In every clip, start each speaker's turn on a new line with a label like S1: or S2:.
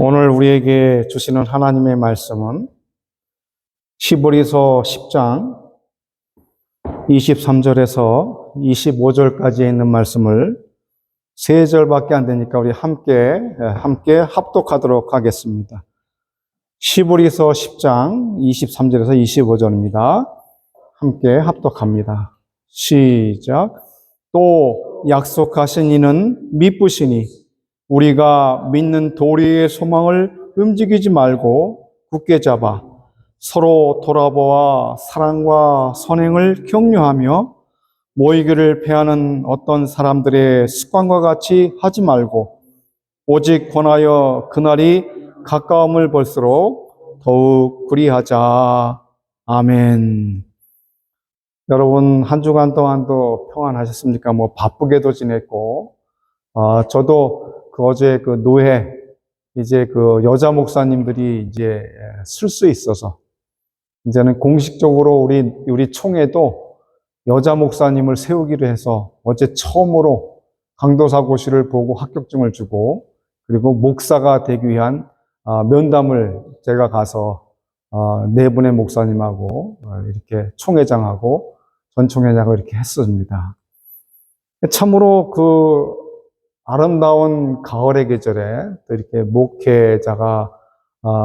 S1: 오늘 우리에게 주시는 하나님의 말씀은 히브리서 10장 23절에서 25절까지에 있는 말씀을 3절밖에 안 되니까 우리 함께 합독하도록 하겠습니다. 히브리서 10장 23절에서 25절입니다. 함께 합독합니다. 시작. 또 약속하신 이는 미쁘시니 우리가 믿는 도리의 소망을 움직이지 말고 굳게 잡아 서로 돌아보아 사랑과 선행을 격려하며 모이기를 패하는 어떤 사람들의 습관과 같이 하지 말고 오직 권하여 그날이 가까움을 볼수록 더욱 그리하자. 아멘. 여러분 한 주간 동안도 평안하셨습니까? 바쁘게도 지냈고 저도 어제 노회 이제 여자 목사님들이 이제 쓸 수 있어서 이제는 공식적으로 우리 총회도 여자 목사님을 세우기로 해서 어제 처음으로 강도사고시를 보고 합격증을 주고 그리고 목사가 되기 위한 면담을 제가 가서 4분의 목사님하고 이렇게 총회장하고 전 총회장을 이렇게 했습니다. 참으로 아름다운 가을의 계절에 또 이렇게 목회자가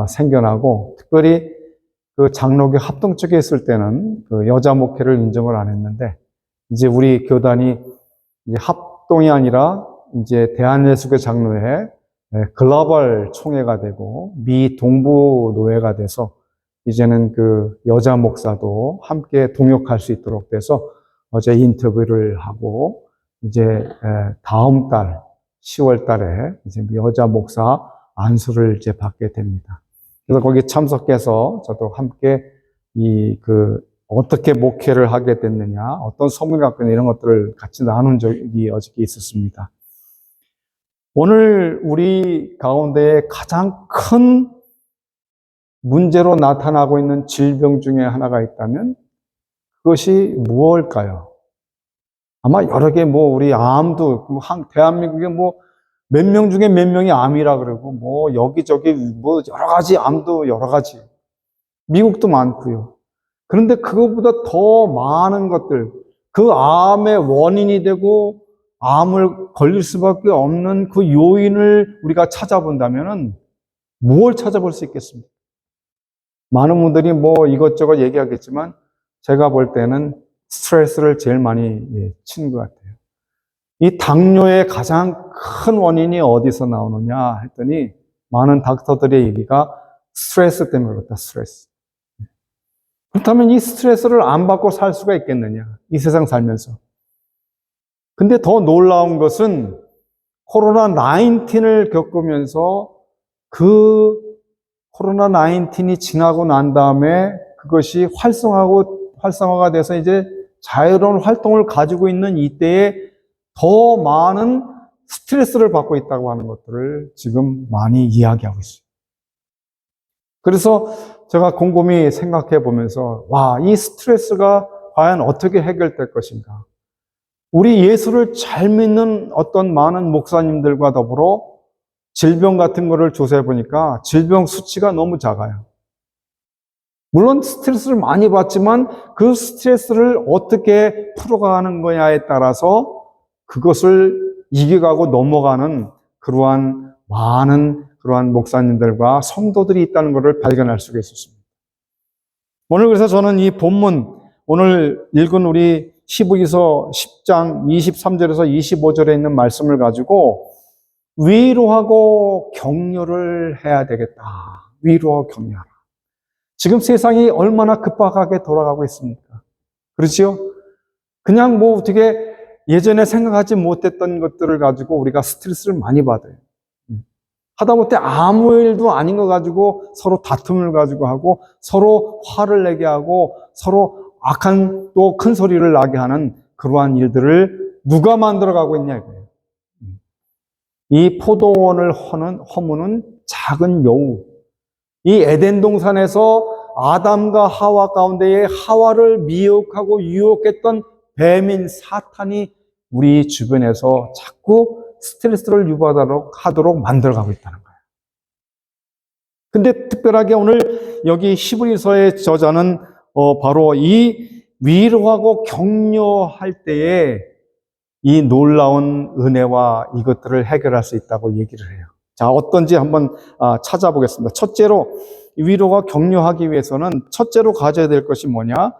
S1: 생겨나고 특별히 장로교 합동 쪽에 있을 때는 여자 목회를 인정을 안 했는데 이제 우리 교단이 이제 합동이 아니라 이제 대한예수교 장로회 글로벌 총회가 되고 미 동부 노회가 돼서 이제는 여자 목사도 함께 동역할 수 있도록 돼서 어제 인터뷰를 하고 이제 다음 달 10월 달에 이제 여자 목사 안수를 이제 받게 됩니다. 그래서 거기 참석해서 저도 함께 어떻게 목회를 하게 됐느냐, 어떤 소문을 갖고 있는 이런 것들을 같이 나눈 적이 어저께 있었습니다. 오늘 우리 가운데 가장 큰 문제로 나타나고 있는 질병 중에 하나가 있다면 그것이 무엇일까요? 아마 여러 개 우리 암도 대한민국에 몇 명 중에 몇 명이 암이라 그러고 여기저기 여러 가지 암도 여러 가지 미국도 많고요. 그런데 그것보다 더 많은 것들 그 암의 원인이 되고 암을 걸릴 수밖에 없는 그 요인을 우리가 찾아본다면은 무엇을 찾아볼 수 있겠습니까? 많은 분들이 이것저것 얘기하겠지만 제가 볼 때는 스트레스를 제일 많이 치는 것 같아요. 이 당뇨의 가장 큰 원인이 어디서 나오느냐 했더니 많은 닥터들의 얘기가 스트레스 때문에 그렇다, 스트레스. 그렇다면 이 스트레스를 안 받고 살 수가 있겠느냐, 이 세상 살면서. 근데 더 놀라운 것은 코로나 19을 겪으면서 코로나 19이 지나고 난 다음에 그것이 활성화가 돼서 이제 자유로운 활동을 가지고 있는 이때에 더 많은 스트레스를 받고 있다고 하는 것들을 지금 많이 이야기하고 있어요. 그래서 제가 곰곰이 생각해 보면서 이 스트레스가 과연 어떻게 해결될 것인가. 우리 예수를 잘 믿는 어떤 많은 목사님들과 더불어 질병 같은 거를 조사해 보니까 질병 수치가 너무 작아요. 물론 스트레스를 많이 받지만 그 스트레스를 어떻게 풀어가는 거냐에 따라서 그것을 이겨가고 넘어가는 많은 목사님들과 성도들이 있다는 것을 발견할 수가 있었습니다. 오늘 그래서 저는 이 본문, 오늘 읽은 우리 히브리서 10장 23절에서 25절에 있는 말씀을 가지고 위로하고 격려를 해야 되겠다. 위로하고 격려하라. 지금 세상이 얼마나 급박하게 돌아가고 있습니까? 그렇지요? 그냥 어떻게 예전에 생각하지 못했던 것들을 가지고 우리가 스트레스를 많이 받아요. 하다못해 아무 일도 아닌 거 가지고 서로 다툼을 가지고 하고 서로 화를 내게 하고 서로 악한 또 큰 소리를 나게 하는 그러한 일들을 누가 만들어가고 있냐 이거예요. 이 포도원을 허무는 작은 여우. 이 에덴 동산에서 아담과 하와 가운데에 하와를 미혹하고 유혹했던 뱀인 사탄이 우리 주변에서 자꾸 스트레스를 유발하도록 만들어가고 있다는 거예요. 근데 특별하게 오늘 여기 히브리서의 저자는 바로 이 위로하고 격려할 때에 이 놀라운 은혜와 이것들을 해결할 수 있다고 얘기를 해요. 자, 어떤지 한번 찾아보겠습니다. 첫째로 위로가 격려하기 위해서는 첫째로 가져야 될 것이 뭐냐?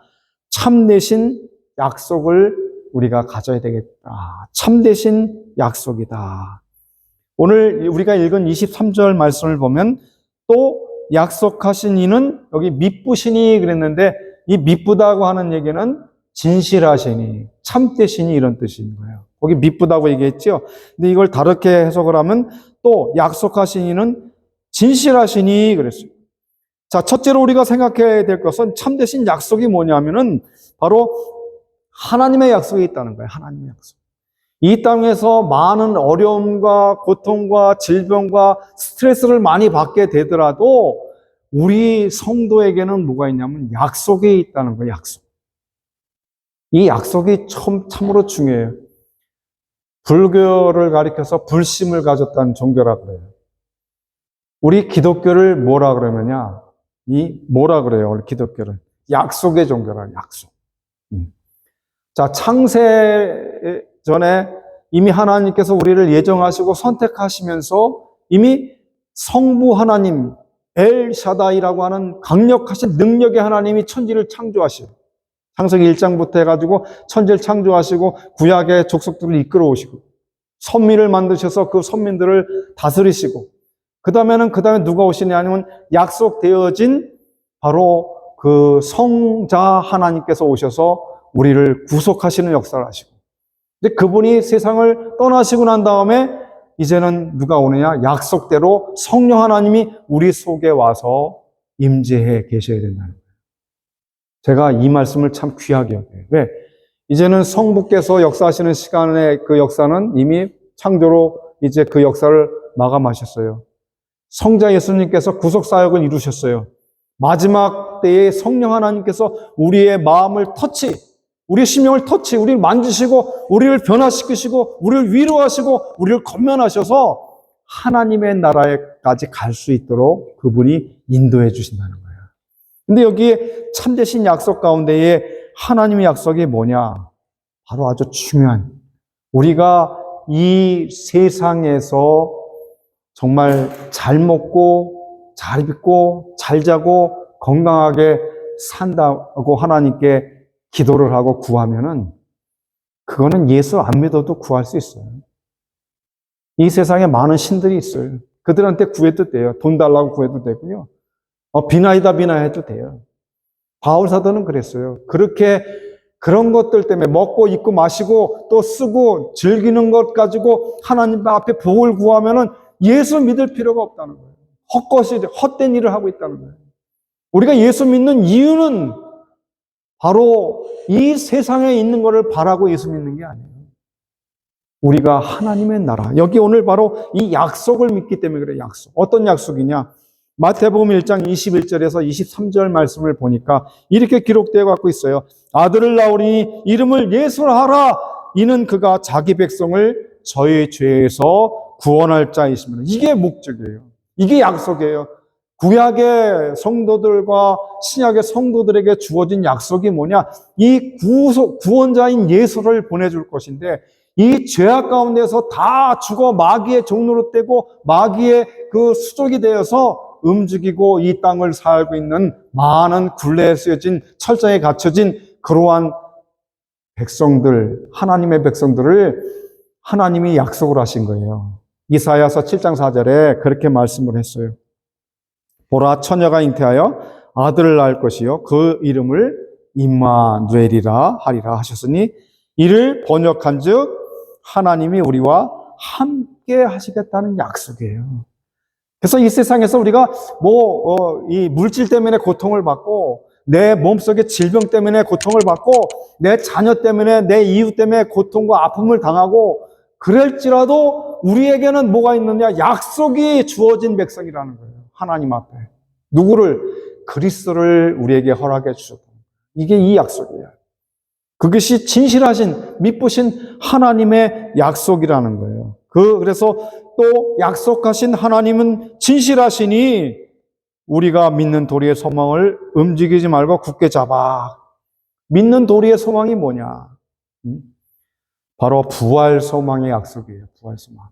S1: 참되신 약속을 우리가 가져야 되겠다. 참되신 약속이다. 오늘 우리가 읽은 23절 말씀을 보면 또 약속하신 이는 여기 미쁘시니 그랬는데 이 미쁘다고 하는 얘기는 진실하시니, 참되시니 이런 뜻인 거예요. 거기 미쁘다고 얘기했죠. 근데 이걸 다르게 해석을 하면 또 약속하신 이는 진실하시니 그랬어요. 자, 첫째로 우리가 생각해야 될 것은 참되신 약속이 뭐냐면은 바로 하나님의 약속이 있다는 거예요. 하나님의 약속. 이 땅에서 많은 어려움과 고통과 질병과 스트레스를 많이 받게 되더라도 우리 성도에게는 뭐가 있냐면 약속이 있다는 거예요. 약속. 이 약속이 참으로 중요해요. 불교를 가리켜서 불심을 가졌다는 종교라 그래요. 우리 기독교를 뭐라 그러느냐? 뭐라 그래요? 우리 기독교를 약속의 종교라. 약속. 자, 창세 전에 이미 하나님께서 우리를 예정하시고 선택하시면서 이미 성부 하나님 엘샤다이라고 하는 강력하신 능력의 하나님이 천지를 창조하시고 창세기 1장부터 해가지고 천지를 창조하시고 구약의 족속들을 이끌어 오시고 선민을 만드셔서 그 선민들을 다스리시고 그 다음에 누가 오시냐면 약속되어진 바로 그 성자 하나님께서 오셔서 우리를 구속하시는 역사를 하시고 근데 그분이 세상을 떠나시고 난 다음에 이제는 누가 오느냐? 약속대로 성령 하나님이 우리 속에 와서 임재해 계셔야 된다는 거예요. 제가 이 말씀을 참 귀하게 여겨요. 왜? 이제는 성부께서 역사하시는 시간의 그 역사는 이미 창조로 이제 그 역사를 마감하셨어요. 성자 예수님께서 구속사역을 이루셨어요. 마지막 때에 성령 하나님께서 우리의 마음을 우리의 심령을 우리를 만지시고 우리를 변화시키시고 우리를 위로하시고 우리를 권면하셔서 하나님의 나라에까지 갈 수 있도록 그분이 인도해 주신다는 거예요. 근데 여기에 참되신 약속 가운데에 하나님의 약속이 뭐냐? 바로 아주 중요한 우리가 이 세상에서 정말 잘 먹고 잘 입고 잘 자고 건강하게 산다고 하나님께 기도를 하고 구하면은 그거는 예수 안 믿어도 구할 수 있어요. 이 세상에 많은 신들이 있어요. 그들한테 구해도 돼요. 돈 달라고 구해도 되고요. 비나이다 비나해도 돼요. 바울 사도는 그랬어요. 그렇게 그런 것들 때문에 먹고 입고 마시고 또 쓰고 즐기는 것 가지고 하나님 앞에 복을 구하면은 예수 믿을 필요가 없다는 거예요. 헛된 일을 하고 있다는 거예요. 우리가 예수 믿는 이유는 바로 이 세상에 있는 것을 바라고 예수 믿는 게 아니에요. 우리가 하나님의 나라. 여기 오늘 바로 이 약속을 믿기 때문에 그래요. 약속. 어떤 약속이냐? 마태복음 1장 21절에서 23절 말씀을 보니까 이렇게 기록되어 갖고 있어요. 아들을 낳으리니 이름을 예수라 하라. 이는 그가 자기 백성을 저희 죄에서 구원할 자이십니다. 이게 목적이에요. 이게 약속이에요. 구약의 성도들과 신약의 성도들에게 주어진 약속이 뭐냐? 이 구원자인 예수를 보내줄 것인데 이 죄악 가운데서 다 죽어 마귀의 종로로 떼고 마귀의 그 수족이 되어서 움직이고 이 땅을 살고 있는 많은 굴레에 쓰여진 철저히 갖춰진 그러한 백성들, 하나님의 백성들을 하나님이 약속을 하신 거예요. 이사야서 7장 4절에 그렇게 말씀을 했어요. 보라, 처녀가 잉태하여 아들을 낳을 것이요 그 이름을 임마누엘이라 하리라 하셨으니 이를 번역한즉 하나님이 우리와 함께 하시겠다는 약속이에요. 그래서 이 세상에서 우리가 이 물질 때문에 고통을 받고 내 몸속의 질병 때문에 고통을 받고 내 자녀 때문에 내 이웃 때문에 고통과 아픔을 당하고 그럴지라도 우리에게는 뭐가 있느냐? 약속이 주어진 백성이라는 거예요. 하나님 앞에. 누구를? 그리스도를 우리에게 허락해 주셨다. 이게 이 약속이에요. 그것이 진실하신, 미쁘신 하나님의 약속이라는 거예요. 그래서 또 약속하신 하나님은 진실하시니 우리가 믿는 도리의 소망을 움직이지 말고 굳게 잡아. 믿는 도리의 소망이 뭐냐? 바로 부활 소망의 약속이에요. 부활 소망.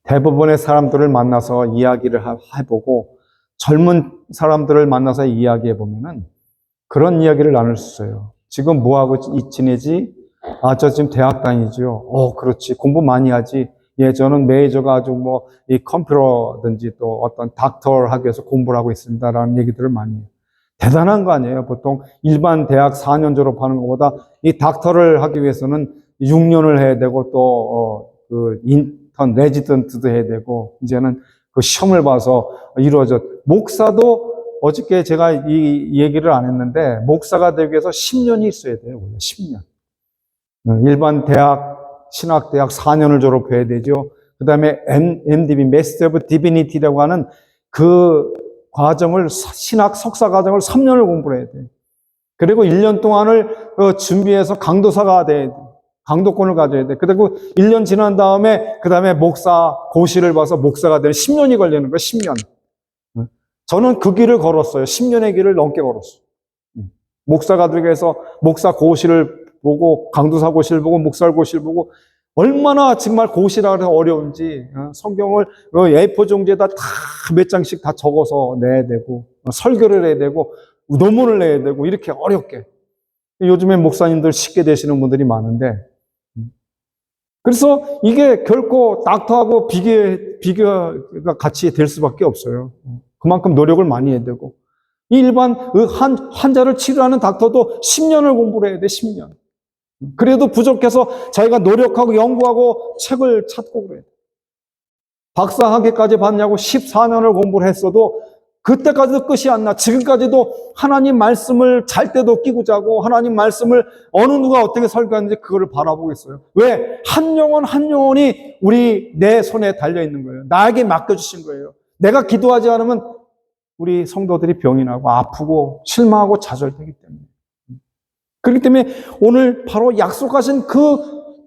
S1: 대부분의 사람들을 만나서 이야기를 해보고 젊은 사람들을 만나서 이야기해보면은 그런 이야기를 나눌 수 있어요. 지금 뭐하고 지내지? 아, 저 지금 대학 다니죠. 그렇지. 공부 많이 하지. 예, 저는 메이저가 아주 이 컴퓨터든지 또 어떤 닥터를 하기 위해서 공부를 하고 있습니다라는 얘기들을 많이 해요. 대단한 거 아니에요. 보통 일반 대학 4년 졸업하는 것보다 이 닥터를 하기 위해서는 6년을 해야 되고 또, 인턴, 레지던트도 해야 되고, 이제는 그 시험을 봐서 이루어져. 목사도 어저께 제가 이 얘기를 안 했는데, 목사가 되기 위해서 10년이 있어야 돼요. 원래 10년. 일반 대학, 신학대학 4년을 졸업해야 되죠. 그 다음에 MDB, Master of Divinity라고 하는 그 과정을, 신학 석사 과정을 3년을 공부를 해야 돼요. 그리고 1년 동안을 준비해서 강도사가 돼야 돼요. 강도권을 가져야 돼. 그리고 1년 지난 다음에, 그 다음에 목사, 고시를 봐서 목사가 되는 10년이 걸리는 거예요, 10년. 저는 그 길을 걸었어요. 10년의 길을 넘게 걸었어요. 목사가 되기 위해서 목사 고시를 보고, 강도사 고시를 보고, 목사 고시를 보고, 얼마나 정말 고시라 해서 어려운지, 성경을 A4 종지에다 다 몇 장씩 다 적어서 내야 되고, 설교를 해야 되고, 논문을 내야 되고, 이렇게 어렵게. 요즘에 목사님들 쉽게 되시는 분들이 많은데, 그래서 이게 결코 닥터하고 비교가 같이 될 수밖에 없어요. 그만큼 노력을 많이 해야 되고. 이 일반 환자를 치료하는 닥터도 10년을 공부를 해야 돼, 10년. 그래도 부족해서 자기가 노력하고 연구하고 책을 찾고 그래요. 박사학위까지 받냐고 14년을 공부를 했어도 그때까지도 끝이 안 나. 지금까지도 하나님 말씀을 잘 때도 끼고 자고 하나님 말씀을 어느 누가 어떻게 설교하는지 그거를 바라보고 있어요. 왜? 한 영혼 한 영혼이 내 손에 달려 있는 거예요. 나에게 맡겨주신 거예요. 내가 기도하지 않으면 우리 성도들이 병이 나고 아프고 실망하고 좌절되기 때문에. 그렇기 때문에 오늘 바로 약속하신 그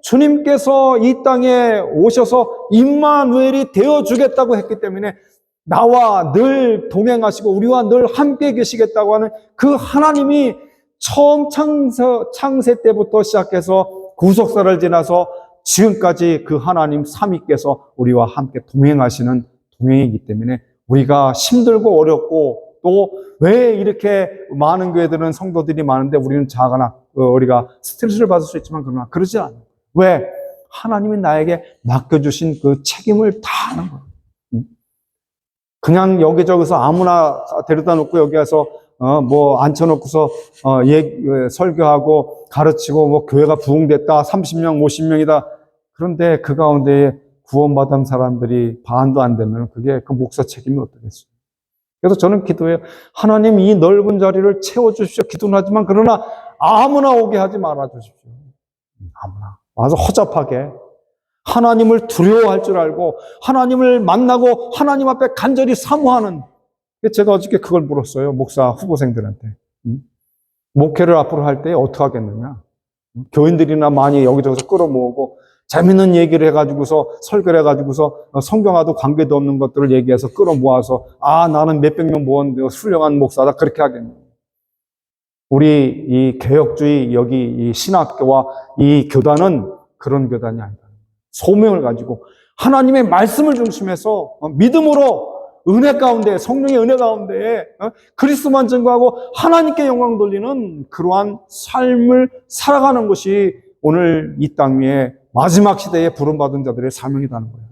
S1: 주님께서 이 땅에 오셔서 임마누엘이 되어주겠다고 했기 때문에 나와 늘 동행하시고 우리와 늘 함께 계시겠다고 하는 그 하나님이 처음 창세 때부터 시작해서 구속사를 지나서 지금까지 그 하나님 삼위께서 우리와 함께 동행하시는 동행이기 때문에 우리가 힘들고 어렵고 또 왜 이렇게 많은 교회들은 성도들이 많은데 우리는 작거나 우리가 스트레스를 받을 수 있지만 그러나 그러지 않아요. 왜? 하나님이 나에게 맡겨주신 그 책임을 다 하는 거예요. 그냥 여기저기서 아무나 데려다 놓고 여기 와서 앉혀놓고서 설교하고 가르치고 교회가 부흥됐다 30명 50명이다. 그런데 그 가운데 구원받은 사람들이 반도 안 되면 그게 그 목사 책임이 어떻겠어요? 그래서 저는 기도해요. 하나님 이 넓은 자리를 채워주십시오. 기도는 하지만 그러나 아무나 오게 하지 말아주십시오. 아무나 와서 허접하게 하나님을 두려워할 줄 알고 하나님을 만나고 하나님 앞에 간절히 사모하는. 제가 어저께 그걸 물었어요. 목사 후보생들한테. 목회를 앞으로 할 때 어떻게 하겠느냐. 교인들이나 많이 여기저기서 끌어모으고 재밌는 얘기를 해가지고서 설교를 해가지고서 성경과도 관계도 없는 것들을 얘기해서 끌어모아서 나는 몇백 명 모았는데 훌륭한 목사다 그렇게 하겠네. 우리 이 개혁주의 여기 이 신학교와 이 교단은 그런 교단이 아니다. 소명을 가지고 하나님의 말씀을 중심해서 믿음으로 은혜 가운데 성령의 은혜 가운데 그리스도만 증거하고 하나님께 영광 돌리는 그러한 삶을 살아가는 것이 오늘 이 땅 위에 마지막 시대에 부름받은 자들의 사명이라는 거예요.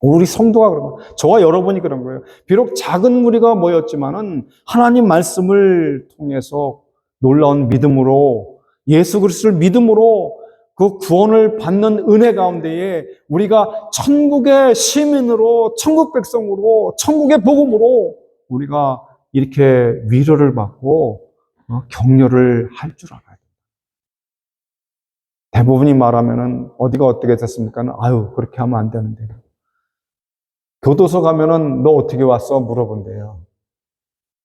S1: 우리 성도가 그런 거예요. 저와 여러분이 그런 거예요. 비록 작은 무리가 모였지만은 하나님 말씀을 통해서 놀라운 믿음으로 예수 그리스도를 믿음으로 그 구원을 받는 은혜 가운데에 우리가 천국의 시민으로 천국 백성으로 천국의 복음으로 우리가 이렇게 위로를 받고 격려를 할 줄 알아요. 대부분이 말하면은 어디가 어떻게 됐습니까? 아유 그렇게 하면 안 되는데. 교도소 가면은 너 어떻게 왔어? 물어본대요.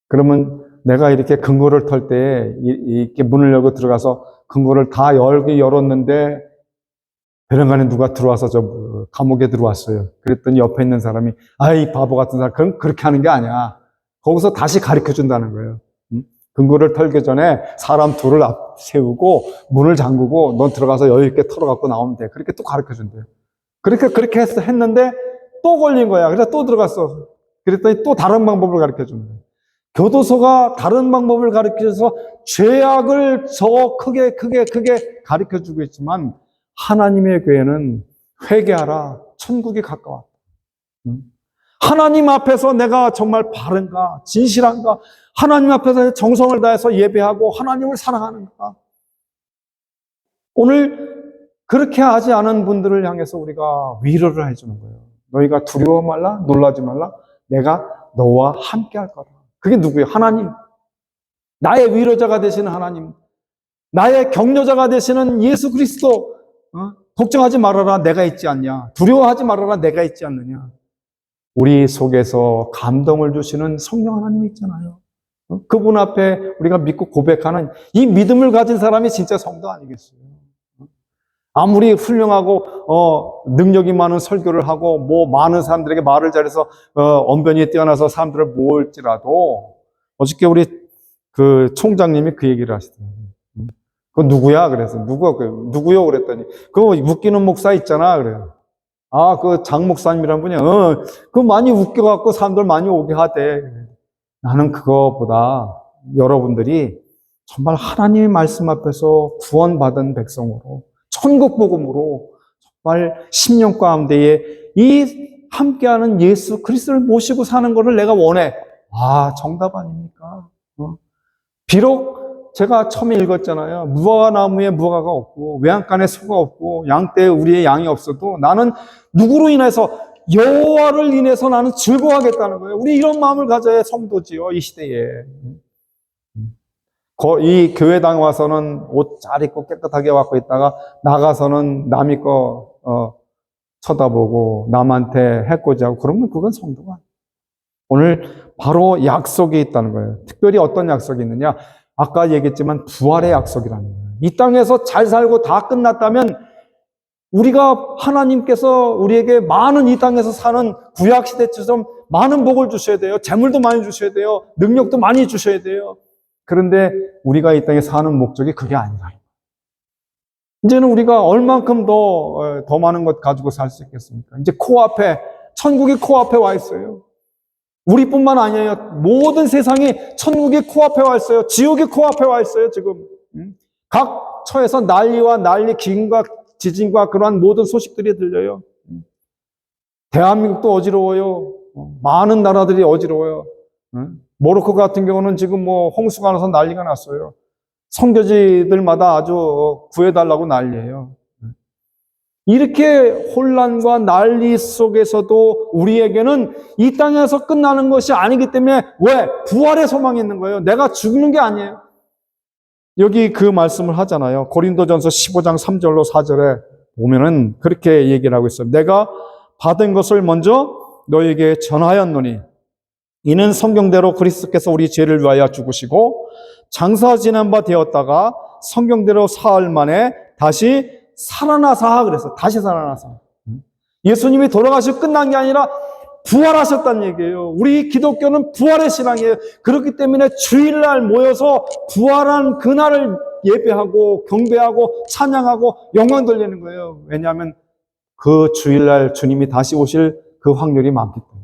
S1: 그러면 내가 이렇게 금고를 털 때 이렇게 문을 열고 들어가서 금고를 다 열었는데 배령간에 누가 들어와서 감옥에 들어왔어요. 그랬더니 옆에 있는 사람이, 아이, 바보 같은 사람, 그럼 그렇게 하는 게 아니야. 거기서 다시 가르쳐 준다는 거예요. 금고를 털기 전에 사람 둘을 앞 세우고 문을 잠그고 넌 들어가서 여유 있게 털어갖고 나오면 돼. 그렇게 또 가르쳐 준대요. 그렇게 했는데 또 걸린 거야. 그래서 또 들어갔어. 그랬더니 또 다른 방법을 가르쳐 주는 거예요. 교도소가 다른 방법을 가르쳐서 죄악을 더 크게 가르쳐 주고 있지만 하나님의 교회는 회개하라. 천국이 가까웠다. 하나님 앞에서 내가 정말 바른가, 진실한가, 하나님 앞에서 정성을 다해서 예배하고 하나님을 사랑하는가. 오늘 그렇게 하지 않은 분들을 향해서 우리가 위로를 해주는 거예요. 너희가 두려워 말라, 놀라지 말라, 내가 너와 함께 할 거다. 그게 누구예요? 하나님. 나의 위로자가 되시는 하나님. 나의 격려자가 되시는 예수 그리스도. 걱정하지 말아라, 내가 있지 않냐. 두려워하지 말아라, 내가 있지 않느냐. 우리 속에서 감동을 주시는 성령 하나님이 있잖아요. 그분 앞에 우리가 믿고 고백하는 이 믿음을 가진 사람이 진짜 성도 아니겠어요? 아무리 훌륭하고 능력이 많은 설교를 하고 뭐 많은 사람들에게 말을 잘해서 언변이 뛰어나서 사람들을 모을지라도 어저께 우리 그 총장님이 그 얘기를 하시더라고요. 그거 누구야? 그래서 누구요? 그랬더니 그거 웃기는 목사 있잖아. 그래요. 아, 그 장 목사님이란 분이 그거 많이 웃겨갖고 사람들 많이 오게 하대. 나는 그거보다 여러분들이 정말 하나님의 말씀 앞에서 구원받은 백성으로 천국 복음으로 정말 10년 가운데에 이 함께하는 예수 그리스도를 모시고 사는 것을 내가 원해. 아, 정답 아닙니까? 비록 제가 처음에 읽었잖아요. 무화과 나무에 무화과가 없고 외양간에 소가 없고 양떼에 우리의 양이 없어도 나는 누구로 인해서 여호와를 인해서 나는 즐거워하겠다는 거예요. 우리 이런 마음을 가져야 성도지요, 이 시대에. 이 교회당 와서는 옷 잘 입고 깨끗하게 갖고 있다가 나가서는 남의 거 쳐다보고 남한테 해코지하고 그러면 그건 성도가 아니에요. 오늘 바로 약속이 있다는 거예요. 특별히 어떤 약속이 있느냐? 아까 얘기했지만 부활의 약속이라는 거예요. 이 땅에서 잘 살고 다 끝났다면 우리가 하나님께서 우리에게 많은 이 땅에서 사는 구약시대처럼 많은 복을 주셔야 돼요. 재물도 많이 주셔야 돼요. 능력도 많이 주셔야 돼요. 그런데 우리가 이 땅에 사는 목적이 그게 아니다. 이제는 우리가 얼만큼 더 많은 것 가지고 살 수 있겠습니까? 이제 코앞에, 천국이 코앞에 와 있어요. 우리뿐만 아니에요. 모든 세상이 천국이 코앞에 와 있어요. 지옥이 코앞에 와 있어요, 지금. 각 처에서 난리와 난리, 기근과 지진과 그러한 모든 소식들이 들려요. 대한민국도 어지러워요. 많은 나라들이 어지러워요. 모로코 같은 경우는 지금 뭐 홍수가 나서 난리가 났어요. 선교지들마다 아주 구해달라고 난리예요. 이렇게 혼란과 난리 속에서도 우리에게는 이 땅에서 끝나는 것이 아니기 때문에 왜? 부활의 소망이 있는 거예요. 내가 죽는 게 아니에요. 여기 그 말씀을 하잖아요. 고린도전서 15장 3절로 4절에 보면은 그렇게 얘기를 하고 있어요. 내가 받은 것을 먼저 너에게 전하였노니 이는 성경대로 그리스도께서 우리 죄를 위하여 죽으시고 장사 지난 바 되었다가 성경대로 사흘 만에 다시 살아나사 그래서 다시 살아나사. 예수님이 돌아가시고 끝난 게 아니라 부활하셨다는 얘기예요. 우리 기독교는 부활의 신앙이에요. 그렇기 때문에 주일날 모여서 부활한 그날을 예배하고 경배하고 찬양하고 영광 돌리는 거예요. 왜냐하면 그 주일날 주님이 다시 오실 그 확률이 많기 때문에.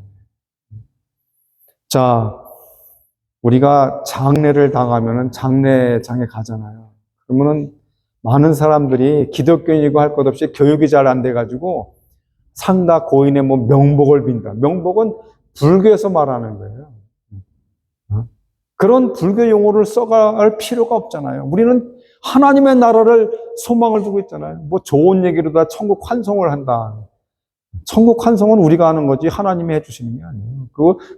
S1: 자, 우리가 장례를 당하면은 장례장에 가잖아요. 그러면은 많은 사람들이 기독교인이고 할 것 없이 교육이 잘 안 돼가지고 상다 고인의 뭐 명복을 빈다. 명복은 불교에서 말하는 거예요. 그런 불교 용어를 써갈 필요가 없잖아요. 우리는 하나님의 나라를 소망을 두고 있잖아요. 뭐 좋은 얘기로 다 천국 환송을 한다. 천국 환송은 우리가 하는 거지 하나님이 해주시는 게 아니에요.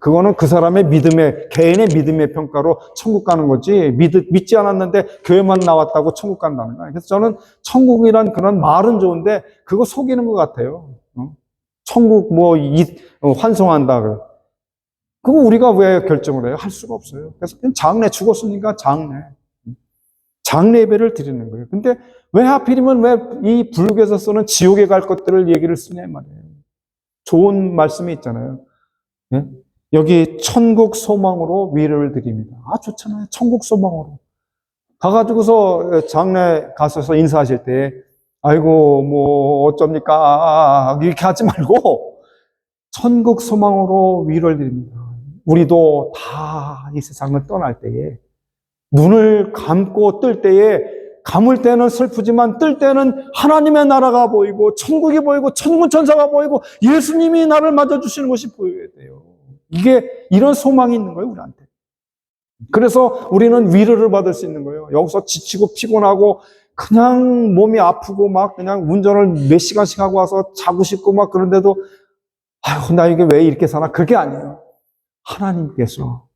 S1: 그거는 그 사람의 믿음의, 개인의 믿음의 평가로 천국 가는 거지 믿지 않았는데 교회만 나왔다고 천국 간다는 거예요. 그래서 저는 천국이란 그런 말은 좋은데 그거 속이는 것 같아요. 천국 환송한다. 그거 우리가 왜 결정을 해요? 할 수가 없어요. 그래서 그냥 장례 죽었으니까 장례 예배를 드리는 거예요. 근데 왜 하필이면 왜 이 불교에서 쓰는 지옥에 갈 것들을 얘기를 쓰냐 말이에요. 좋은 말씀이 있잖아요. 예? 여기 천국 소망으로 위로를 드립니다. 아, 좋잖아요. 천국 소망으로. 가가지고서 장례 가셔서 인사하실 때, 아이고, 뭐, 어쩝니까? 이렇게 하지 말고, 천국 소망으로 위로를 드립니다. 우리도 다 이 세상을 떠날 때에, 눈을 감고 뜰 때에, 감을 때는 슬프지만 뜰 때는 하나님의 나라가 보이고, 천국이 보이고, 천군 천사가 보이고, 예수님이 나를 맞아주시는 것이 보여야 돼요. 이게, 이런 소망이 있는 거예요, 우리한테. 그래서 우리는 위로를 받을 수 있는 거예요. 여기서 지치고 피곤하고 그냥 몸이 아프고 막 그냥 운전을 몇 시간씩 하고 와서 자고 싶고 막 그런데도 아유, 나 이게 왜 이렇게 사나? 그게 아니에요. 하나님께서,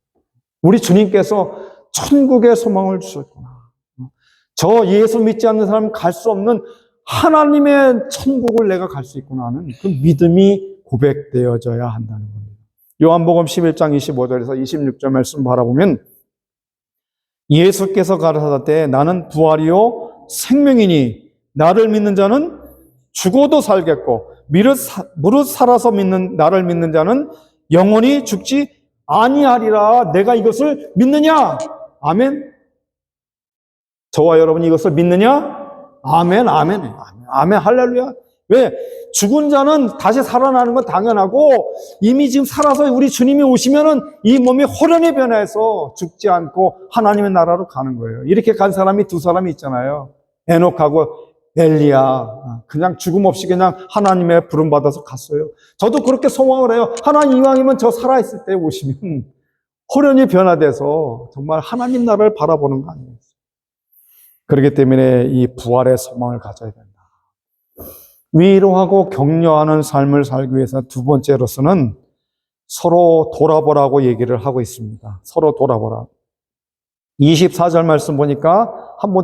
S1: 우리 주님께서 천국의 소망을 주셨구나. 저 예수 믿지 않는 사람은 갈 수 없는 하나님의 천국을 내가 갈 수 있구나 하는 그 믿음이 고백되어져야 한다는 겁니다. 요한복음 11장 25절에서 26절 말씀 바라보면 예수께서 가라사대 나는 부활이요 생명이니 나를 믿는 자는 죽어도 살겠고 무릇 살아서 나를 믿는 자는 영원히 죽지 아니하리라. 내가 이것을 믿느냐? 아멘. 저와 여러분이 이것을 믿느냐? 아멘, 아멘, 아멘, 아멘, 할렐루야. 왜? 죽은 자는 다시 살아나는 건 당연하고 이미 지금 살아서 우리 주님이 오시면은 이 몸이 호련히 변해서 죽지 않고 하나님의 나라로 가는 거예요. 이렇게 간 사람이 두 사람이 있잖아요. 에녹하고 엘리야. 그냥 죽음 없이 그냥 하나님의 부름 받아서 갔어요. 저도 그렇게 소망을 해요. 하나님 이왕이면 저 살아있을 때 오시면 호련히 변화돼서 정말 하나님 나라를 바라보는 거 아니에요. 그렇기 때문에 이 부활의 소망을 가져야 된다. 위로하고 격려하는 삶을 살기 위해서 두 번째로서는 서로 돌아보라고 얘기를 하고 있습니다. 서로 돌아보라. 24절 말씀 보니까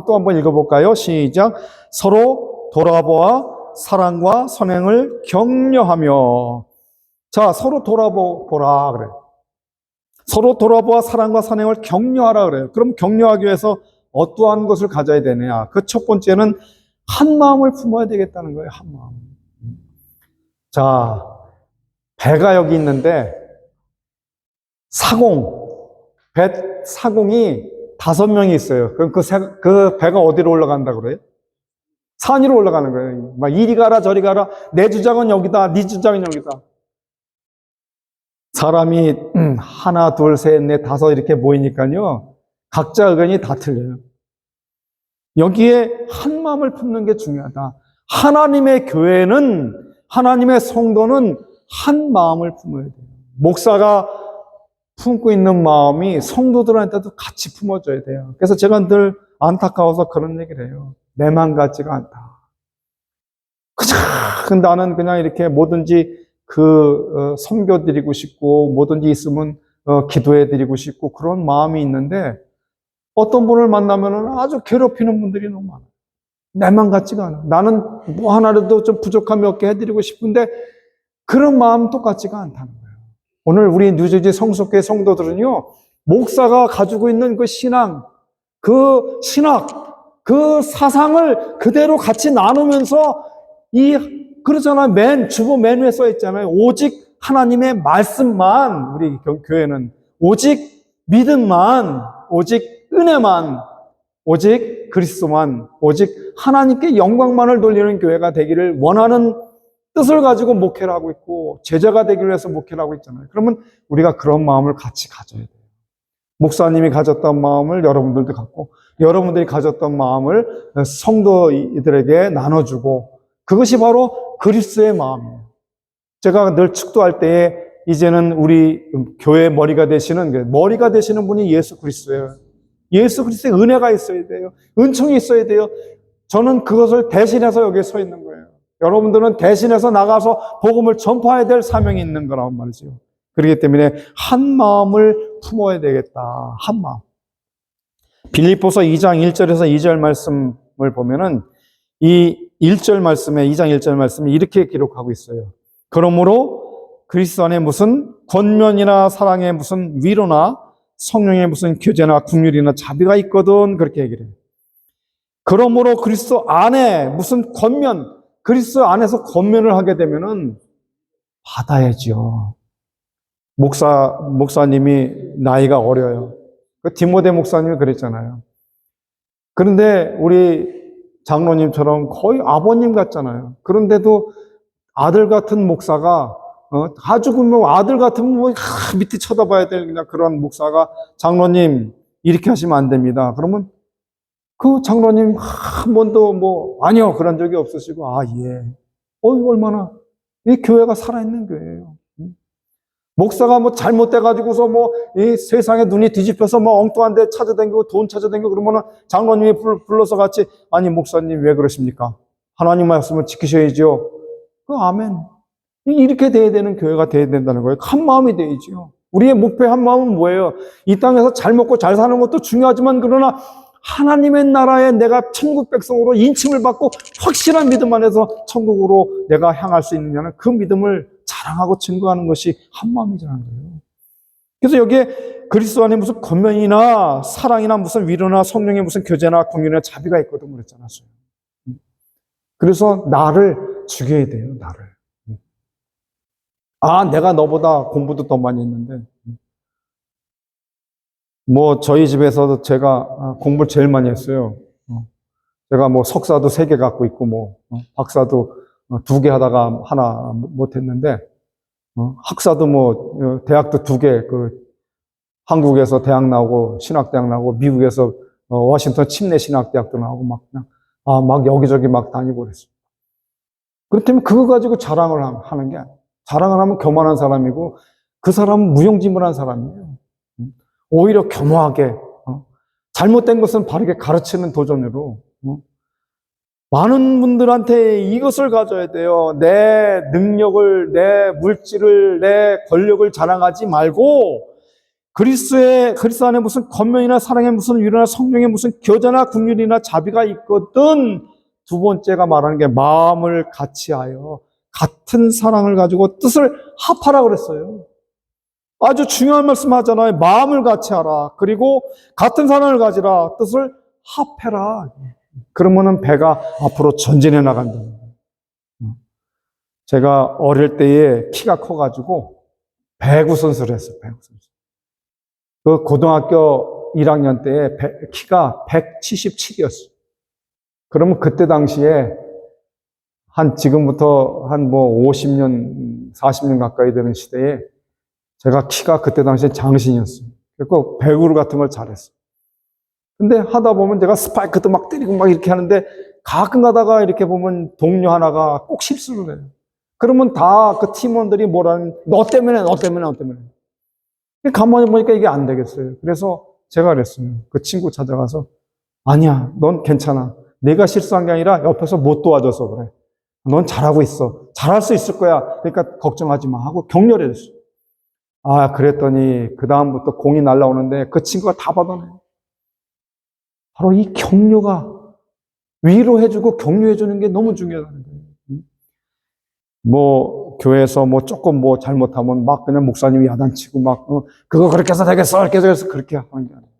S1: 또 한 번 읽어볼까요? 시작. 서로 돌아보아 사랑과 선행을 격려하며. 자, 서로 돌아보라 그래요. 서로 돌아보아 사랑과 선행을 격려하라 그래요. 그럼 격려하기 위해서 어떠한 것을 가져야 되느냐? 그 첫 번째는 한 마음을 품어야 되겠다는 거예요. 한 마음. 자, 배가 여기 있는데 사공이 5명이 있어요. 그럼 그 배가 어디로 올라간다 그래요? 산 위로 올라가는 거예요. 막 이리 가라 저리 가라. 내 주장은 여기다. 네 주장은 여기다. 사람이 하나, 둘, 셋, 넷, 다섯 이렇게 모이니까요. 각자 의견이 다 틀려요. 여기에 한 마음을 품는 게 중요하다. 하나님의 교회는, 하나님의 성도는 한 마음을 품어야 돼요. 목사가 품고 있는 마음이 성도들한테도 같이 품어줘야 돼요. 그래서 제가 늘 안타까워서 그런 얘기를 해요. 내 맘 같지가 않다. 그냥 나는 그냥 이렇게 뭐든지 섬겨드리고 싶고, 뭐든지 있으면 기도해드리고 싶고, 그런 마음이 있는데, 어떤 분을 만나면 아주 괴롭히는 분들이 너무 많아요. 내 맘 같지가 않아. 나는 뭐 하나라도 좀 부족함이 없게 해드리고 싶은데 그런 마음 똑같지가 않다는 거예요. 오늘 우리 뉴저지 성속교회 성도들은요, 목사가 가지고 있는 그 신앙, 그 사상을 그대로 같이 나누면서 그러잖아요. 주보 메뉴에 써 있잖아요. 오직 하나님의 말씀만, 우리 교회는 오직 믿음만, 오직 은혜만, 오직 그리스도만, 오직 하나님께 영광만을 돌리는 교회가 되기를 원하는 뜻을 가지고 목회를 하고 있고 제자가 되기 위해서 목회를 하고 있잖아요. 그러면 우리가 그런 마음을 같이 가져야 돼요. 목사님이 가졌던 마음을 여러분들도 갖고 여러분들이 가졌던 마음을 성도들에게 나눠주고 그것이 바로 그리스도의 마음이에요. 제가 늘 축도할 때에 이제는 우리 교회 머리가 되시는 분이 예수 그리스도예요. 예수 그리스도의 은혜가 있어야 돼요. 은총이 있어야 돼요. 저는 그것을 대신해서 여기에 서 있는 거예요. 여러분들은 대신해서 나가서 복음을 전파해야 될 사명이 있는 거란 말이죠. 그렇기 때문에 한 마음을 품어야 되겠다. 한 마음. 빌립보서 2장 1절에서 2절 말씀을 보면은 이 1절 말씀에 2장 1절 말씀이 이렇게 기록하고 있어요. 그러므로 그리스도 안에 무슨 권면이나 사랑에 무슨 위로나 성령의 무슨 교제나 긍휼이나 자비가 있거든 그렇게 얘기를 해요. 그러므로 그리스도 안에 무슨 권면, 그리스도 안에서 권면을 하게 되면은 받아야죠. 목사님이 나이가 어려요. 그 디모데 목사님이 그랬잖아요. 그런데 우리 장로님처럼 거의 아버님 같잖아요. 그런데도 아들 같은 목사가 아주 뭐 아들 같으면 뭐 밑에 쳐다봐야 될 그냥 그런 목사가 장로님 이렇게 하시면 안 됩니다. 그러면 그 장로님 한 번도 뭐 아니요 그런 적이 없으시고 아 예. 얼마나 이 교회가 살아있는 교회예요. 목사가 뭐 잘못돼가지고서 뭐 이 세상에 눈이 뒤집혀서 뭐 엉뚱한 데 찾아다니고 돈 찾아다니고 그러면은 장로님이 불러서 같이 아니 목사님 왜 그러십니까? 하나님 말씀을 지키셔야죠. 그 아멘. 이렇게 돼야 되는 교회가 돼야 된다는 거예요. 한 마음이 돼야죠. 우리의 목표의 한 마음은 뭐예요? 이 땅에서 잘 먹고 잘 사는 것도 중요하지만 그러나 하나님의 나라에 내가 천국 백성으로 인침을 받고 확실한 믿음 안에서 천국으로 내가 향할 수 있느냐는 그 믿음을 자랑하고 증거하는 것이 한 마음이라는 거예요. 그래서 여기에 그리스도 안에 무슨 권면이나 사랑이나 무슨 위로나 성령의 무슨 교제나 공유나 자비가 있거든 그랬지 않았어요. 그래서 나를 죽여야 돼요, 나를. 아, 내가 너보다 공부도 더 많이 했는데. 뭐 저희 집에서도 제가 공부를 제일 많이 했어요. 제가 뭐 석사도 3개 갖고 있고 뭐 박사도 2개 하다가 하나 못 했는데 학사도 뭐 대학도 2개 그 한국에서 대학 나오고 신학대학 나오고 미국에서 워싱턴 침례 신학대학도 나오고 막 그냥 막 여기저기 막 다니고 그랬어요. 그렇다면 그거 가지고 자랑을 하는 게 아니에요. 자랑을 하면 교만한 사람이고 그 사람은 무용지물한 사람이에요. 오히려 겸허하게 잘못된 것은 바르게 가르치는 도전으로 많은 분들한테 이것을 가져야 돼요. 내 능력을, 내 물질을, 내 권력을 자랑하지 말고 그리스도 안에 무슨 권면이나 사랑에 무슨 위로나 성령의 무슨 교제나 긍휼이나 자비가 있거든. 두 번째가 말하는 게 마음을 같이하여 같은 사랑을 가지고 뜻을 합하라 그랬어요. 아주 중요한 말씀 하잖아요. 마음을 같이하라. 그리고 같은 사랑을 가지라. 뜻을 합해라. 그러면은 배가 앞으로 전진해 나간다. 제가 어릴 때에 키가 커가지고 배구 선수를 했어요. 배구 선수. 그 고등학교 1학년 때에 키가 177이었어요. 그러면 그때 당시에 지금부터 한 뭐 50년, 40년 가까이 되는 시대에 제가 키가 그때 당시에 장신이었어요. 그래서 배구 같은 걸 잘했어요. 근데 하다 보면 제가 스파이크도 막 때리고 막 이렇게 하는데 가끔 가다가 이렇게 보면 동료 하나가 꼭 실수를 해요. 그러면 다 그 팀원들이 뭐라는, 너 때문에. 가만히 보니까 이게 안 되겠어요. 그래서 제가 그랬어요. 그 친구 찾아가서 아니야, 넌 괜찮아. 내가 실수한 게 아니라 옆에서 못 도와줘서 그래. 넌 잘하고 있어. 잘할 수 있을 거야. 그러니까 걱정하지 마 하고 격려를 했어요. 그랬더니 그 다음부터 공이 날라오는데 그 친구가 다 받아내요. 바로 이 격려가 위로해주고 격려해주는 게 너무 중요하다는 거예요. 뭐 교회에서 뭐 조금 뭐 잘못하면 막 그냥 목사님이 야단치고 막 그거 그렇게 해서 되겠어 이렇게 해서 그렇게 하는 게 아니에요.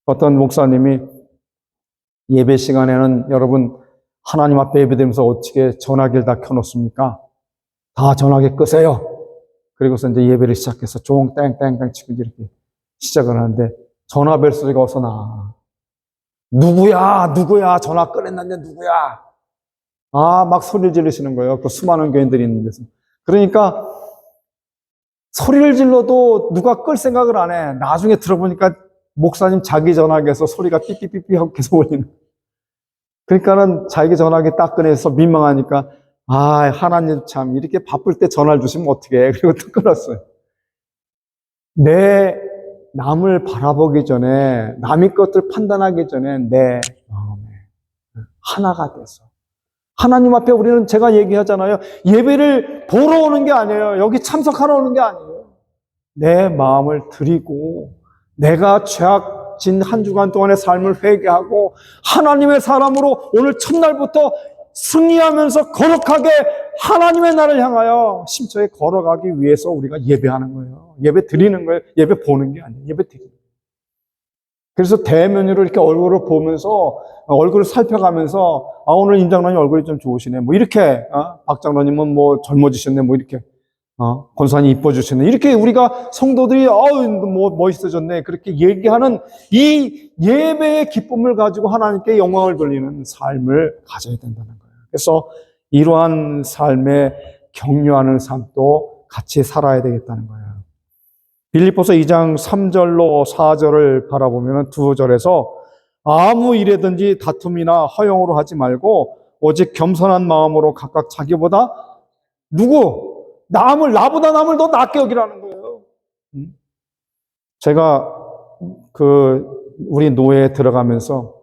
S1: 어떤 목사님이 예배 시간에는 여러분 하나님 앞에 예배드리면서 어떻게 전화기를 다 켜놓습니까? 다 전화기 끄세요. 그리고서 이제 예배를 시작해서 종 땡땡땡 치고 이렇게 시작을 하는데 전화벨 소리가 어디서 나? 누구야 전화 꺼냈는데 누구야? 막 소리를 지르시는 거예요. 그 수많은 교인들이 있는 데서. 그러니까 소리를 질러도 누가 끌 생각을 안 해. 나중에 들어보니까 목사님 자기 전화기에서 소리가 삐삐삐삐 하고 계속 울리는 거예요. 그러니까는 자기 전화기 딱 꺼내서 민망하니까 하나님 참 이렇게 바쁠 때 전화를 주시면 어떻게 해? 그리고 또 끊었어요. 내 남을 바라보기 전에 남의 것들 판단하기 전에 내 마음에 하나가 돼서 하나님 앞에 우리는 제가 얘기하잖아요. 예배를 보러 오는 게 아니에요. 여기 참석하러 오는 게 아니에요. 내 마음을 드리고 내가 죄악진 한 주간 동안의 삶을 회개하고 하나님의 사람으로 오늘 첫날부터 승리하면서 거룩하게 하나님의 나라를 향하여 심처에 걸어가기 위해서 우리가 예배하는 거예요. 예배 드리는 거예요. 예배 보는 게 아니에요. 예배 드리는 거예요. 그래서 대면으로 이렇게 얼굴을 보면서, 얼굴을 살펴가면서, 아, 오늘 임 장로님 얼굴이 좀 좋으시네. 뭐, 이렇게, 박 장로님은 뭐 젊어지셨네. 뭐, 이렇게, 권사님 이뻐지셨네. 이렇게 우리가 성도들이, 뭐, 멋있어졌네. 그렇게 얘기하는 이 예배의 기쁨을 가지고 하나님께 영광을 돌리는 삶을 가져야 된다는 거예요. 그래서 이러한 삶에 격려하는 삶도 같이 살아야 되겠다는 거예요. 빌립보서 2장 3절로 4절을 바라보면 두 절에서 아무 일에든지 다툼이나 허용으로 하지 말고 오직 겸손한 마음으로 각각 자기보다 나보다 남을 더 낫게 여기라는 거예요. 제가 우리 노예에 들어가면서